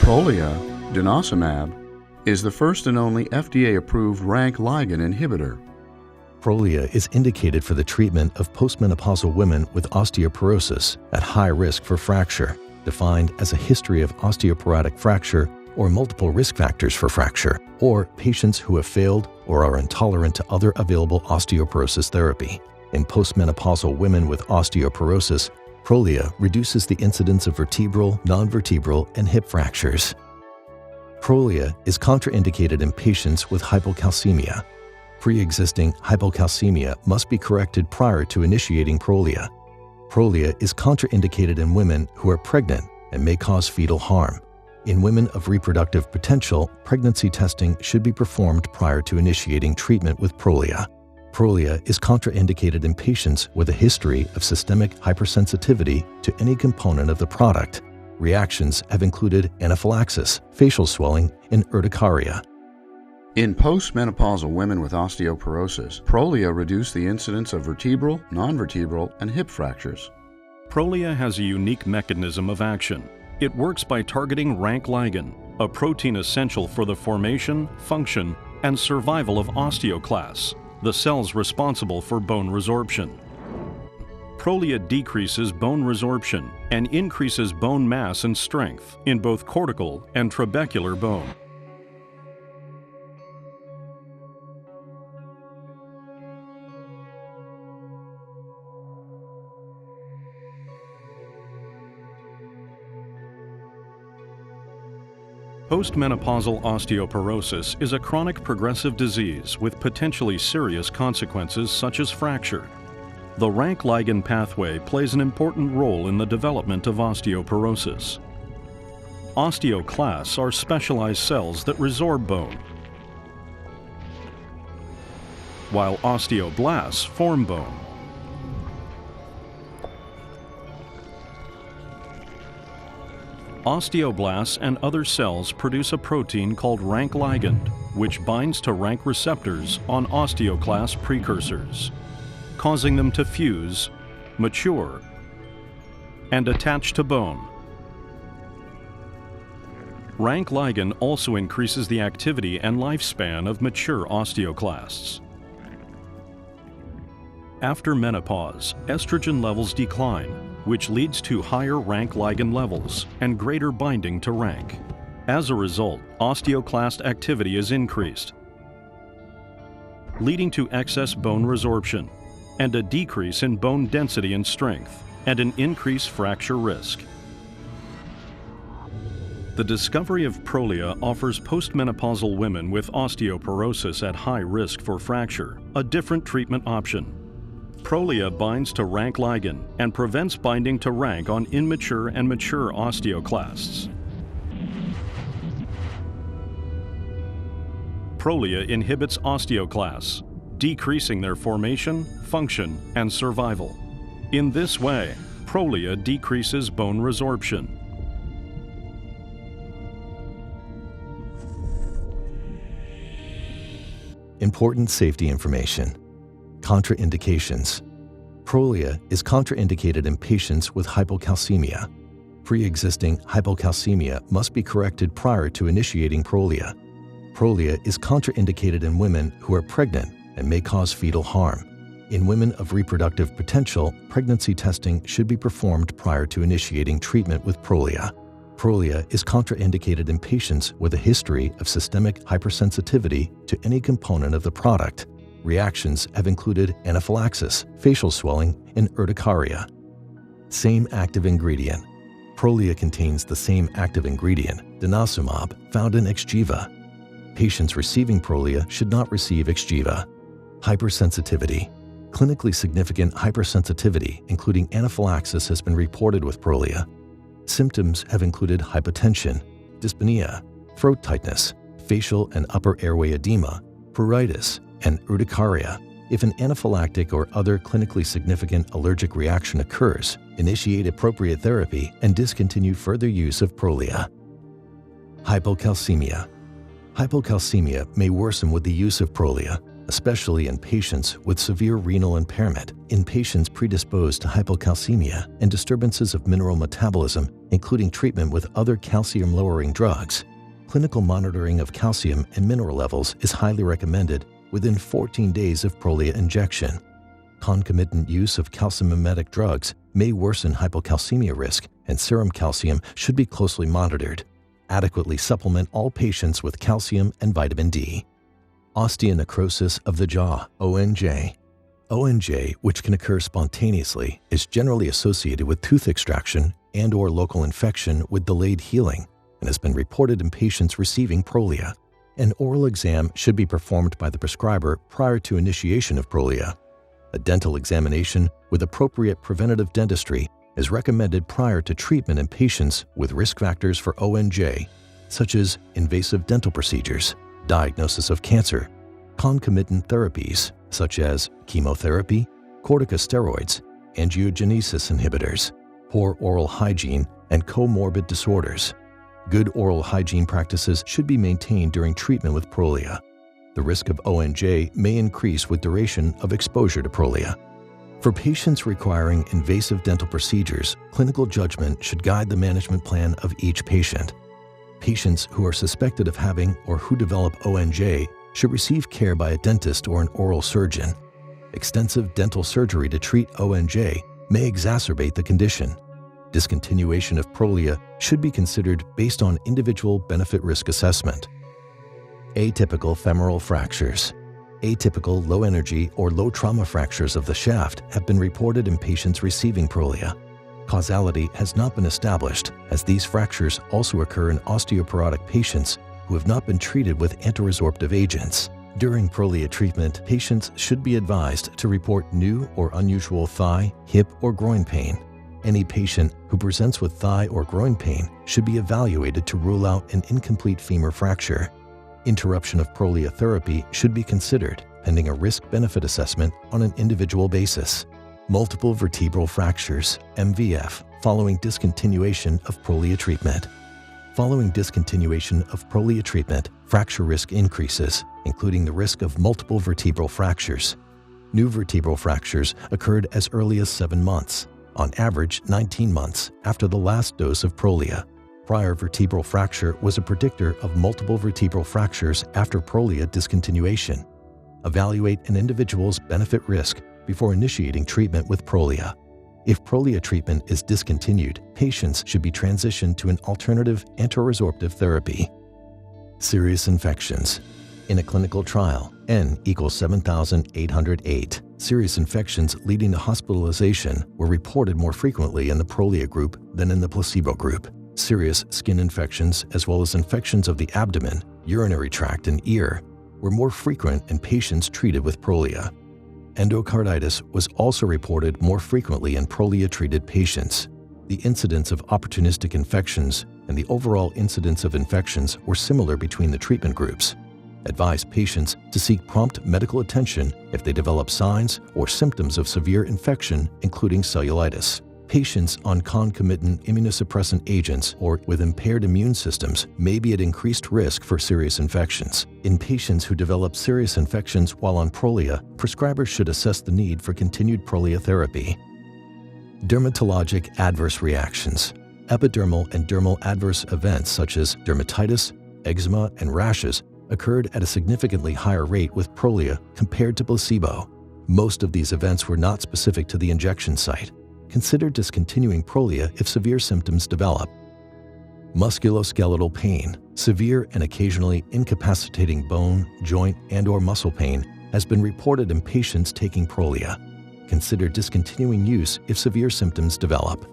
Prolia, denosumab, is the first and only FDA-approved rank ligand inhibitor. Prolia is indicated for the treatment of postmenopausal women with osteoporosis at high risk for fracture, defined as a history of osteoporotic fracture or multiple risk factors for fracture, or patients who have failed or are intolerant to other available osteoporosis therapy. In postmenopausal women with osteoporosis, Prolia reduces the incidence of vertebral, non-vertebral, and hip fractures. Prolia is contraindicated in patients with hypocalcemia. Pre-existing hypocalcemia must be corrected prior to initiating Prolia. Prolia is contraindicated in women who are pregnant and may cause fetal harm. In women of reproductive potential, pregnancy testing should be performed prior to initiating treatment with Prolia. Prolia is contraindicated in patients with a history of systemic hypersensitivity to any component of the product. Reactions have included anaphylaxis, facial swelling, and urticaria. In postmenopausal women with osteoporosis, Prolia reduced the incidence of vertebral, non-vertebral, and hip fractures. Prolia has a unique mechanism of action. It works by targeting rank ligand, a protein essential for the formation, function, and survival of osteoclasts, the cells responsible for bone resorption. Prolia decreases bone resorption and increases bone mass and strength in both cortical and trabecular bone. Postmenopausal osteoporosis is a chronic progressive disease with potentially serious consequences such as fracture. The rank ligand pathway plays an important role in the development of osteoporosis. Osteoclasts are specialized cells that resorb bone, while osteoblasts form bone. Osteoblasts and other cells produce a protein called rank ligand, which binds to rank receptors on osteoclast precursors, causing them to fuse, mature, and attach to bone. Rank ligand also increases the activity and lifespan of mature osteoclasts. After menopause, estrogen levels decline, which leads to higher rank ligand levels and greater binding to rank. As a result, osteoclast activity is increased, leading to excess bone resorption and a decrease in bone density and strength, and an increased fracture risk. The discovery of Prolia offers postmenopausal women with osteoporosis at high risk for fracture a different treatment option. Prolia binds to rank ligand and prevents binding to rank on immature and mature osteoclasts. Prolia inhibits osteoclasts, decreasing their formation, function, and survival. In this way, Prolia decreases bone resorption. Important safety information. Contraindications. Prolia is contraindicated in patients with hypocalcemia. Pre-existing hypocalcemia must be corrected prior to initiating Prolia. Prolia is contraindicated in women who are pregnant and may cause fetal harm. In women of reproductive potential, pregnancy testing should be performed prior to initiating treatment with Prolia. Prolia is contraindicated in patients with a history of systemic hypersensitivity to any component of the product. Reactions have included anaphylaxis, facial swelling, and urticaria. Same active ingredient. Prolia contains the same active ingredient, denosumab, found in Xgeva. Patients receiving Prolia should not receive Xgeva. Hypersensitivity. Clinically significant hypersensitivity, including anaphylaxis, has been reported with Prolia. Symptoms have included hypotension, dyspnea, throat tightness, facial and upper airway edema, pruritus, and urticaria. If an anaphylactic or other clinically significant allergic reaction occurs, initiate appropriate therapy and discontinue further use of Prolia. Hypocalcemia. Hypocalcemia may worsen with the use of Prolia. especially in patients with severe renal impairment, in patients predisposed to hypocalcemia and disturbances of mineral metabolism, including treatment with other calcium-lowering drugs. Clinical monitoring of calcium and mineral levels is highly recommended within 14 days of Prolia injection. Concomitant use of calcimimetic drugs may worsen hypocalcemia risk, and serum calcium should be closely monitored. Adequately supplement all patients with calcium and vitamin D. Osteonecrosis of the jaw, ONJ. ONJ, which can occur spontaneously, is generally associated with tooth extraction and/or local infection with delayed healing and has been reported in patients receiving Prolia. An oral exam should be performed by the prescriber prior to initiation of Prolia. A dental examination with appropriate preventative dentistry is recommended prior to treatment in patients with risk factors for ONJ, such as invasive dental procedures, diagnosis of cancer, concomitant therapies such as chemotherapy, corticosteroids, angiogenesis inhibitors, poor oral hygiene, and comorbid disorders. Good oral hygiene practices should be maintained during treatment with Prolia. The risk of ONJ may increase with duration of exposure to Prolia. For patients requiring invasive dental procedures, clinical judgment should guide the management plan of each patient. Patients who are suspected of having or who develop ONJ should receive care by a dentist or an oral surgeon. Extensive dental surgery to treat ONJ may exacerbate the condition. Discontinuation of Prolia should be considered based on individual benefit-risk assessment. Atypical femoral fractures. Atypical low-energy or low-trauma fractures of the shaft have been reported in patients receiving Prolia. Causality has not been established, as these fractures also occur in osteoporotic patients who have not been treated with antiresorptive agents. During Prolia treatment, patients should be advised to report new or unusual thigh, hip, or groin pain. Any patient who presents with thigh or groin pain should be evaluated to rule out an incomplete femur fracture. Interruption of Prolia therapy should be considered, pending a risk-benefit assessment on an individual basis. Multiple vertebral fractures, MVF, following discontinuation of Prolia treatment. Following discontinuation of Prolia treatment, fracture risk increases, including the risk of multiple vertebral fractures. New vertebral fractures occurred as early as 7 months, on average 19 months after the last dose of Prolia. Prior vertebral fracture was a predictor of multiple vertebral fractures after Prolia discontinuation. Evaluate an individual's benefit risk before initiating treatment with Prolia. If Prolia treatment is discontinued, patients should be transitioned to an alternative antiresorptive therapy. Serious infections. In a clinical trial, N equals 7,808, serious infections leading to hospitalization were reported more frequently in the Prolia group than in the placebo group. Serious skin infections, as well as infections of the abdomen, urinary tract, and ear, were more frequent in patients treated with Prolia. Endocarditis was also reported more frequently in Prolia-treated patients. The incidence of opportunistic infections and the overall incidence of infections were similar between the treatment groups. Advise patients to seek prompt medical attention if they develop signs or symptoms of severe infection, including cellulitis. Patients on concomitant immunosuppressant agents or with impaired immune systems may be at increased risk for serious infections. In patients who develop serious infections while on Prolia, prescribers should assess the need for continued Prolia therapy. Dermatologic adverse reactions. Epidermal and dermal adverse events such as dermatitis, eczema, and rashes occurred at a significantly higher rate with Prolia compared to placebo. Most of these events were not specific to the injection site. Consider discontinuing Prolia if severe symptoms develop. Musculoskeletal pain. Severe and occasionally incapacitating bone, joint, and/or muscle pain has been reported in patients taking Prolia. Consider discontinuing use if severe symptoms develop.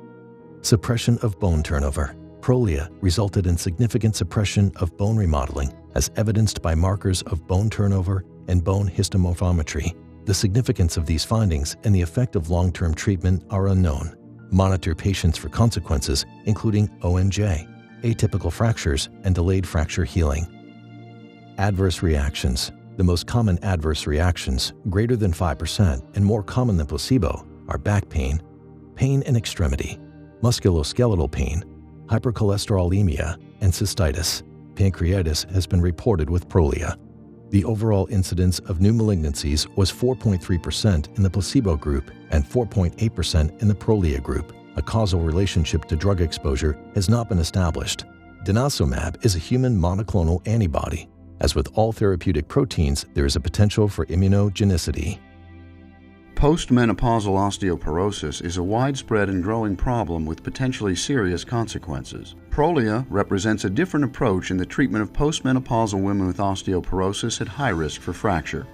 Suppression of bone turnover. Prolia resulted in significant suppression of bone remodeling, as evidenced by markers of bone turnover and bone histomorphometry. The significance of these findings and the effect of long-term treatment are unknown. Monitor patients for consequences, including ONJ, atypical fractures, and delayed fracture healing. Adverse reactions. The most common adverse reactions, greater than 5% and more common than placebo, are back pain, pain in extremity, musculoskeletal pain, hypercholesterolemia, and cystitis. Pancreatitis has been reported with Prolia. The overall incidence of new malignancies was 4.3% in the placebo group and 4.8% in the Prolia group. A causal relationship to drug exposure has not been established. Denosumab is a human monoclonal antibody. As with all therapeutic proteins, there is a potential for immunogenicity. Postmenopausal osteoporosis is a widespread and growing problem with potentially serious consequences. Prolia represents a different approach in the treatment of postmenopausal women with osteoporosis at high risk for fracture.